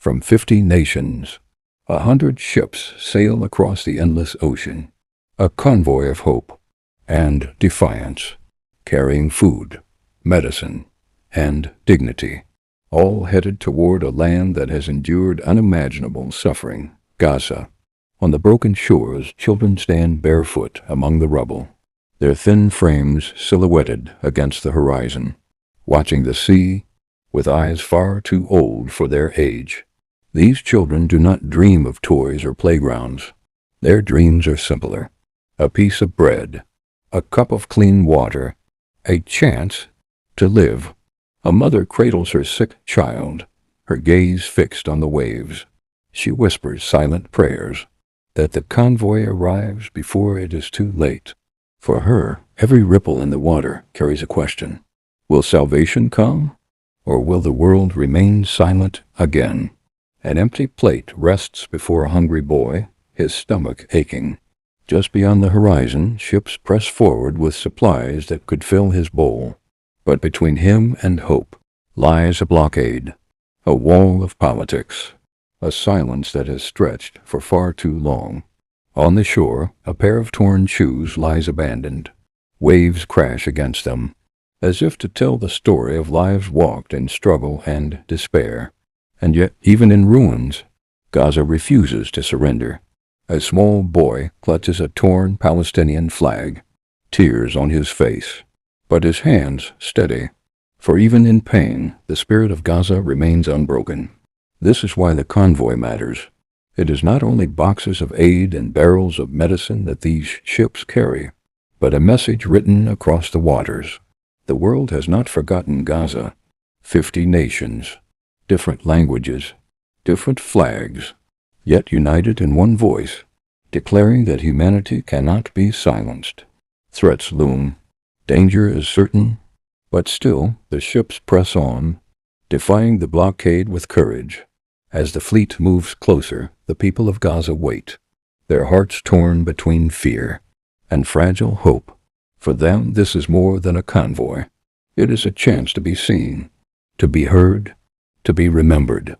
From 50 nations, 100 ships sail across the endless ocean, a convoy of hope and defiance, carrying food, medicine, and dignity, all headed toward a land that has endured unimaginable suffering, Gaza. On the broken shores, children stand barefoot among the rubble, their thin frames silhouetted against the horizon, watching the sea with eyes far too old for their age. These children do not dream of toys or playgrounds. Their dreams are simpler. A piece of bread, a cup of clean water, a chance to live. A mother cradles her sick child, her gaze fixed on the waves. She whispers silent prayers that the convoy arrives before it is too late. For her, every ripple in the water carries a question. Will salvation come, or will the world remain silent again? An empty plate rests before a hungry boy, his stomach aching. Just beyond the horizon, ships press forward with supplies that could fill his bowl. But between him and hope lies a blockade, a wall of politics, a silence that has stretched for far too long. On the shore, a pair of torn shoes lies abandoned. Waves crash against them, as if to tell the story of lives walked in struggle and despair. And yet, even in ruins, Gaza refuses to surrender. A small boy clutches a torn Palestinian flag, tears on his face, but his hands steady. For even in pain, the spirit of Gaza remains unbroken. This is why the convoy matters. It is not only boxes of aid and barrels of medicine that these ships carry, but a message written across the waters. The world has not forgotten Gaza. 50 nations, different languages, different flags, yet united in one voice, declaring that humanity cannot be silenced. Threats loom, danger is certain, but still the ships press on, defying the blockade with courage. As the fleet moves closer, the people of Gaza wait, their hearts torn between fear and fragile hope. For them, this is more than a convoy. It is a chance to be seen, to be heard, to be remembered.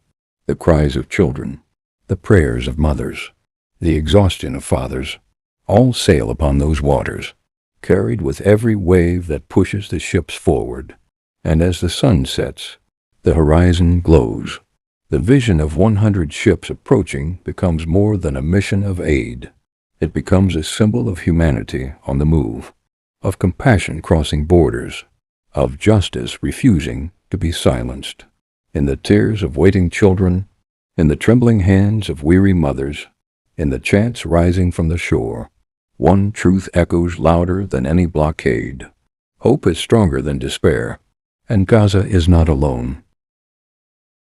The cries of children, the prayers of mothers, the exhaustion of fathers, all sail upon those waters, carried with every wave that pushes the ships forward. And as the sun sets, the horizon glows. The vision of 100 ships approaching becomes more than a mission of aid. It becomes a symbol of humanity on the move, of compassion crossing borders, of justice refusing to be silenced. In the tears of waiting children, in the trembling hands of weary mothers, in the chants rising from the shore, one truth echoes louder than any blockade. Hope is stronger than despair, and Gaza is not alone.